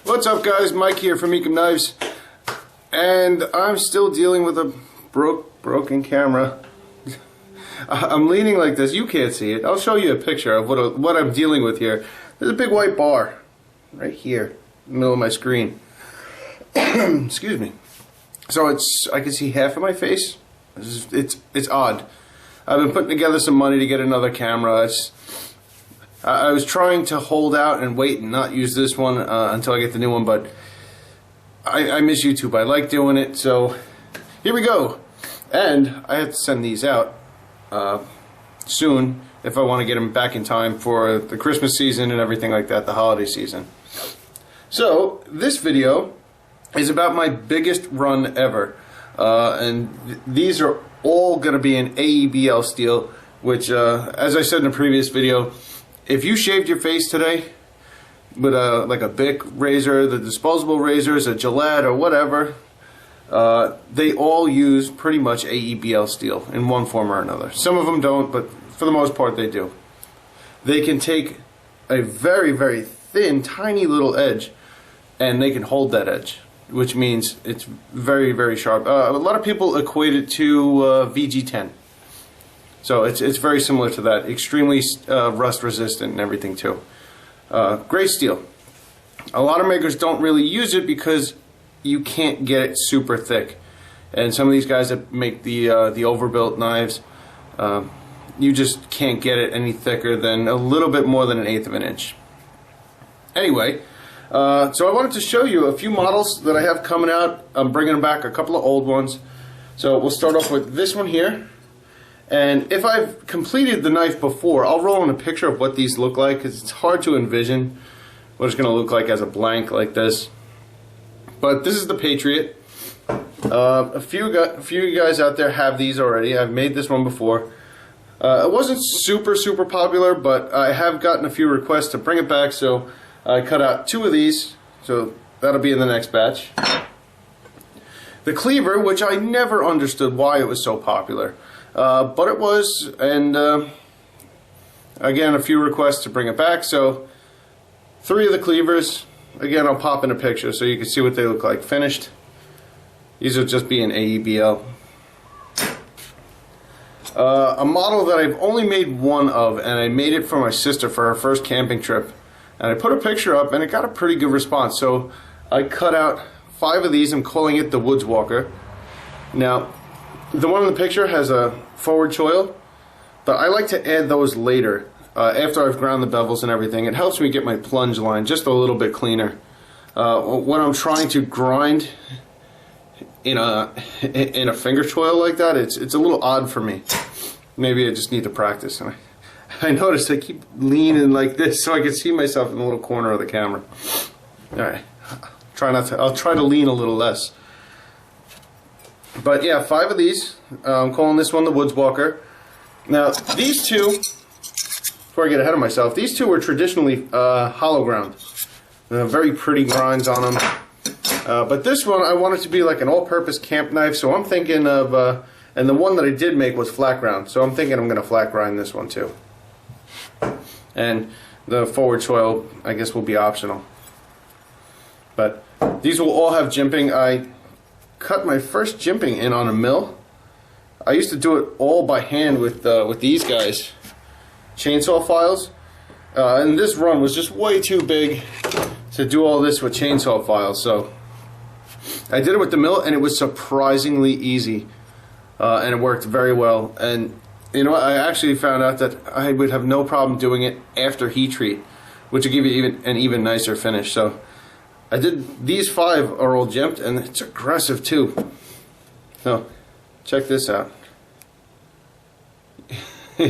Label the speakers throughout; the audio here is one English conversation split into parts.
Speaker 1: What's up, guys? Mike here from Ekim Knives, and I'm still dealing with a broken camera. I'm leaning like this. You can't see it. I'll show you a picture of what I'm dealing with here. There's a big white bar right here in the middle of my screen. Excuse me. So I can see half of my face. It's odd. I've been putting together some money to get another camera. I was trying to hold out and wait and not use this one until I get the new one, but I miss YouTube. I like doing it, so here we go. And I have to send these out soon if I want to get them back in time for the Christmas season and everything like that, the holiday season. So this video is about my biggest run ever, and these are all going to be in AEBL steel, which as I said in a previous video, if you shaved your face today with like a Bic razor, the disposable razors, a Gillette or whatever, they all use pretty much AEBL steel in one form or another. Some of them don't, but for the most part they do. They can take a very, very thin, tiny little edge, and they can hold that edge, which means it's very, very sharp. A lot of people equate it to VG10. So it's very similar to that. Extremely rust resistant and everything too. Great steel. A lot of makers don't really use it because you can't get it super thick. And some of these guys that make the overbuilt knives, you just can't get it any thicker than a little bit more than 1/8 of an inch. Anyway, so I wanted to show you a few models that I have coming out. I'm bringing back a couple of old ones. So we'll start off with this one here. And if I've completed the knife before, I'll roll in a picture of what these look like, because it's hard to envision what it's going to look like as a blank like this. But this is the Patriot. A few of you guys out there have these already. I've made this one before. It wasn't super popular, but I have gotten a few requests to bring it back, so I cut out 2 of these, so that'll be in the next batch. The cleaver, which I never understood why it was so popular. But it was, and again, a few requests to bring it back, so 3 of the cleavers. Again, I'll pop in a picture so you can see what they look like finished. These will just be in AEBL. A model that I've only made one of, and I made it for my sister for her first camping trip, and I put a picture up and it got a pretty good response, so I cut out 5 of these. I'm calling it the Woods Walker. Now, the one in the picture has a forward choil, but I like to add those later, after I've ground the bevels and everything. It helps me get my plunge line just a little bit cleaner. When I'm trying to grind in a finger choil like that, it's a little odd for me. Maybe I just need to practice. I notice I keep leaning like this so I can see myself in the little corner of the camera. Alright, I'll try to lean a little less. But yeah, 5 of these. I'm calling this one the Woods Walker. Now, these 2, before I get ahead of myself, these 2 were traditionally hollow ground. Very pretty grinds on them. But this one, I want it to be like an all-purpose camp knife, so I'm thinking of, and the one that I did make was flat ground, so I'm thinking I'm going to flat grind this one too. And the forward choil, I guess, will be optional. But these will all have jimping. I cut my first jimping in on a mill. I used to do it all by hand with these guys, chainsaw files, and this run was just way too big to do all this with chainsaw files, so I did it with the mill, and it was surprisingly easy, and it worked very well. And you know, I actually found out that I would have no problem doing it after heat treat, which would give you an even nicer finish. So I did, these 5 are all jimped, and it's aggressive too. So check this out.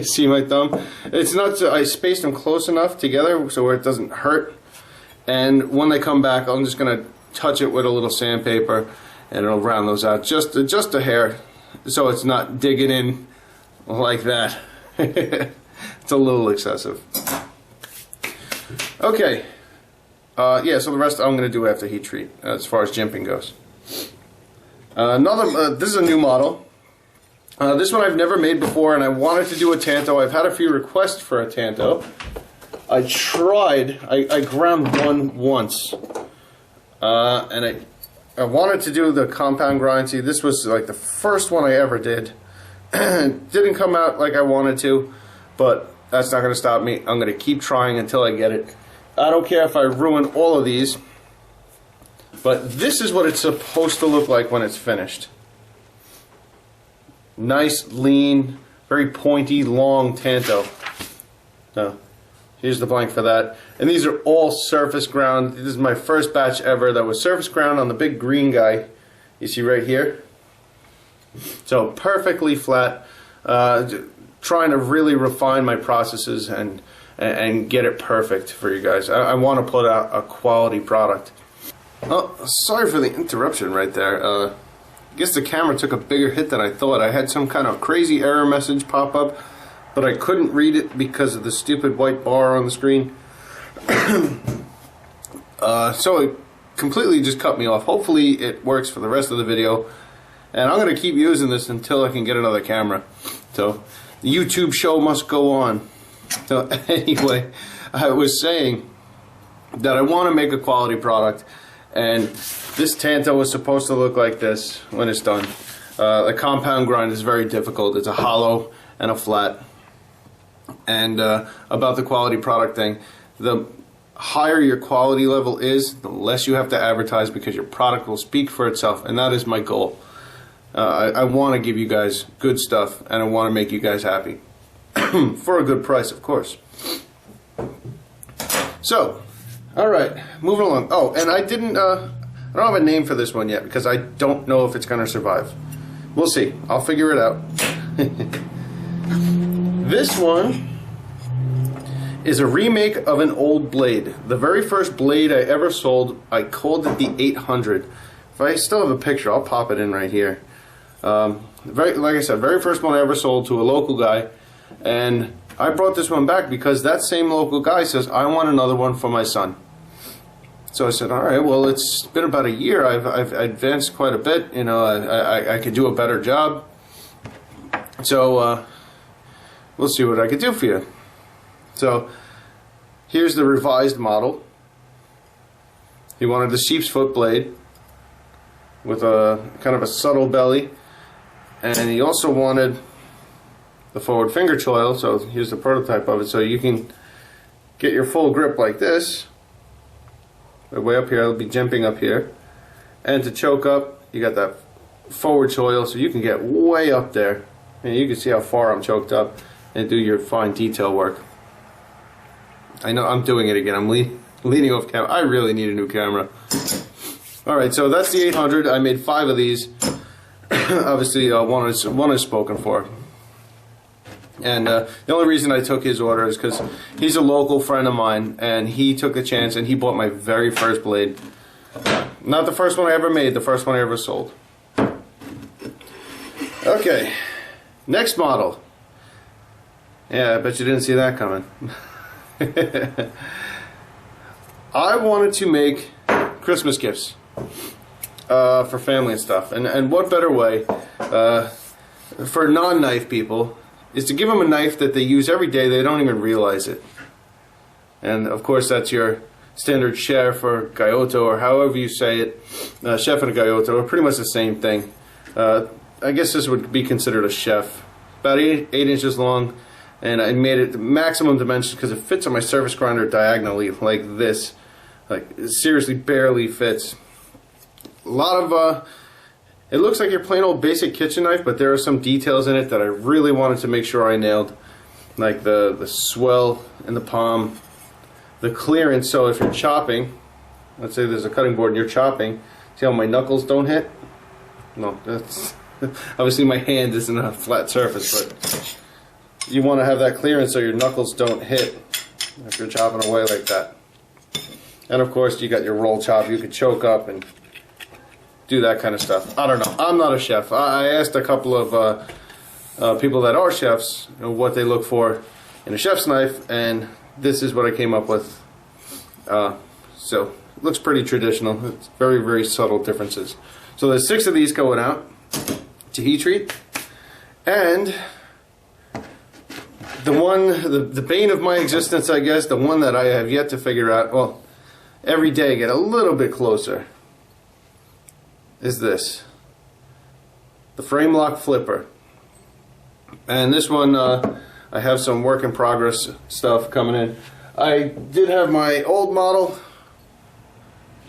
Speaker 1: See my thumb? It's not, I spaced them close enough together so where it doesn't hurt. And when they come back, I'm just gonna touch it with a little sandpaper, and it'll round those out just a hair, so it's not digging in like that. It's a little excessive. Okay. Yeah, so the rest I'm going to do after heat treat, as far as jimping goes. This is a new model. This one I've never made before, and I wanted to do a Tanto. I've had a few requests for a Tanto. I ground one once, and I wanted to do the compound grind. See, this was like the first one I ever did. Didn't come out like I wanted to, but that's not going to stop me. I'm going to keep trying until I get it. I don't care if I ruin all of these, but this is what it's supposed to look like when it's finished. Nice, lean, very pointy, long Tanto. So, here's the blank for that. And these are all surface ground. This is my first batch ever that was surface ground on the big green guy you see right here. So perfectly flat. Trying to really refine my processes and get it perfect for you guys. I want to put out a quality product. Oh, sorry for the interruption right there. I guess the camera took a bigger hit than I thought. I had some kind of crazy error message pop up, but I couldn't read it because of the stupid white bar on the screen. So it completely just cut me off. Hopefully it works for the rest of the video. And I'm going to keep using this until I can get another camera. So the YouTube show must go on. So anyway, I was saying that I want to make a quality product. And this Tanto is supposed to look like this when it's done. The compound grind is very difficult. It's a hollow and a flat. And about the quality product thing, the higher your quality level is, the less you have to advertise because your product will speak for itself. And that is my goal. I want to give you guys good stuff, and I want to make you guys happy. For a good price, of course. So, alright, moving along. Oh, and I don't have a name for this one yet, because I don't know if it's going to survive. We'll see. I'll figure it out. This one is a remake of an old blade. The very first blade I ever sold, I called it the 800. If I still have a picture, I'll pop it in right here. Like I said, very first one I ever sold to a local guy, and I brought this one back because that same local guy says, I want another one for my son. So I said, all right, well, it's been about a year. I've advanced quite a bit. You know, I could do a better job. So we'll see what I could do for you. So here's the revised model. He wanted the sheep's foot blade with a kind of a subtle belly, and he also wanted the forward finger choil. So here's the prototype of it, so you can get your full grip like this. Way up here, it'll be jumping up here, and to choke up, you got that forward choil, so you can get way up there, and you can see how far I'm choked up, and do your fine detail work. I know I'm doing it again. I'm leaning off camera. I really need a new camera. Alright, so that's the 800. I made 5 of these. Obviously, one is spoken for. And the only reason I took his order is because he's a local friend of mine, and he took a chance and he bought my very first blade. Not the first one I ever made, the first one I ever sold. Okay, next model. Yeah, I bet you didn't see that coming. I wanted to make Christmas gifts for family and stuff, and what better way for non-knife people is to give them a knife that they use every day. They don't even realize it. And of course that's your standard chef or gaiotto, or however you say it. Chef and a gaiotto are pretty much the same thing. I guess this would be considered a chef. About 8 inches long, and I made it the maximum dimensions because it fits on my surface grinder diagonally like this. Like, it seriously barely fits. A lot of it looks like your plain old basic kitchen knife, but there are some details in it that I really wanted to make sure I nailed, like the swell in the palm, the clearance. So if you're chopping, let's say there's a cutting board and you're chopping, see how my knuckles don't hit? No, that's obviously my hand isn't a flat surface, but you want to have that clearance so your knuckles don't hit if you're chopping away like that. And of course you got your roll chop. You could choke up and do that kind of stuff. I don't know. I'm not a chef. I asked a couple of people that are chefs, you know, what they look for in a chef's knife, and this is what I came up with. So it looks pretty traditional. It's very, very subtle differences. So there's 6 of these going out to heat treat, and the one, the bane of my existence, I guess, the one that I have yet to figure out. Well, every day I get a little bit closer. is this. The frame lock flipper. And this one, I have some work in progress stuff coming in. I did have my old model,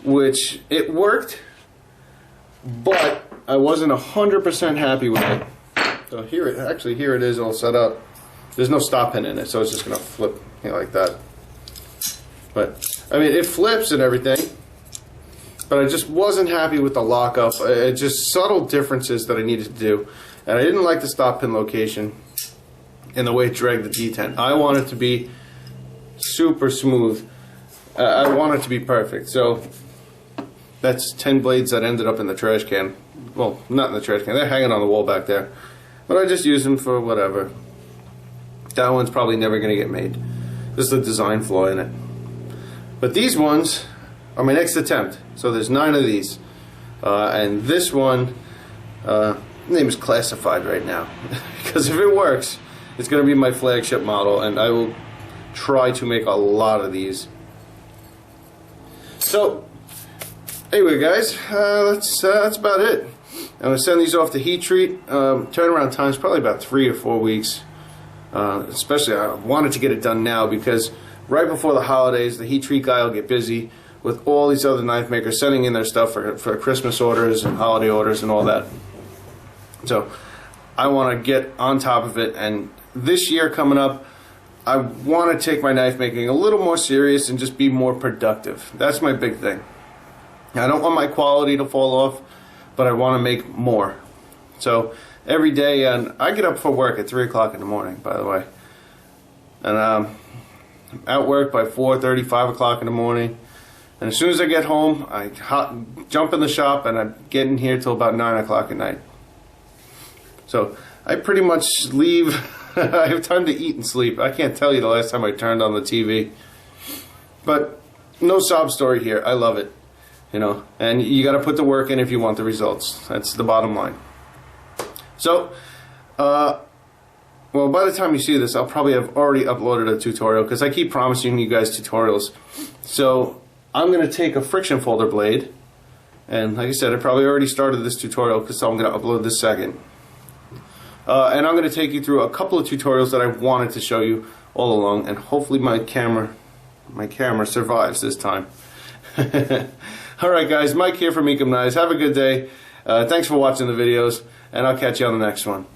Speaker 1: which it worked, but I wasn't 100% happy with it. So here it is all set up. There's no stop pin in it, so it's just gonna flip like that. But I mean, it flips and everything, but I just wasn't happy with the lockup. It's just subtle differences that I needed to do, and I didn't like the stop pin location and the way it dragged the detent. I want it to be super smooth. I want it to be perfect. So that's 10 blades that ended up in the trash can. Well, not in the trash can. They're hanging on the wall back there. But I just use them for whatever. That one's probably never going to get made. There's a design flaw in it. But these ones are my next attempt. So there's 9 of these. And this one, the name is classified right now. Because if it works, it's going to be my flagship model. And I will try to make a lot of these. So, anyway guys, that's about it. I'm going to send these off to heat treat. Turnaround time is probably about 3 or 4 weeks. Especially I wanted to get it done now because right before the holidays the heat treat guy will get busy with all these other knife makers sending in their stuff for Christmas orders and holiday orders and all that. So I want to get on top of it, and this year coming up I want to take my knife making a little more serious and just be more productive. That's my big thing. I don't want my quality to fall off, but I want to make more. So every day, and I get up for work at 3 o'clock in the morning, by the way. And I'm at work by 4:30, 5 o'clock in the morning. And as soon as I get home, I jump in the shop and I'm getting here till about 9 o'clock at night. So I pretty much leave. I have time to eat and sleep. I can't tell you the last time I turned on the TV. But no sob story here. I love it. You know, and you got to put the work in if you want the results. That's the bottom line. So, well, by the time you see this, I'll probably have already uploaded a tutorial because I keep promising you guys tutorials. So, I'm going to take a friction folder blade, and like I said, I probably already started this tutorial because I'm going to upload this second. And I'm going to take you through a couple of tutorials that I wanted to show you all along, and hopefully my camera survives this time. Alright guys, Mike here from Ekim Knives. Have a good day. Thanks for watching the videos, and I'll catch you on the next one.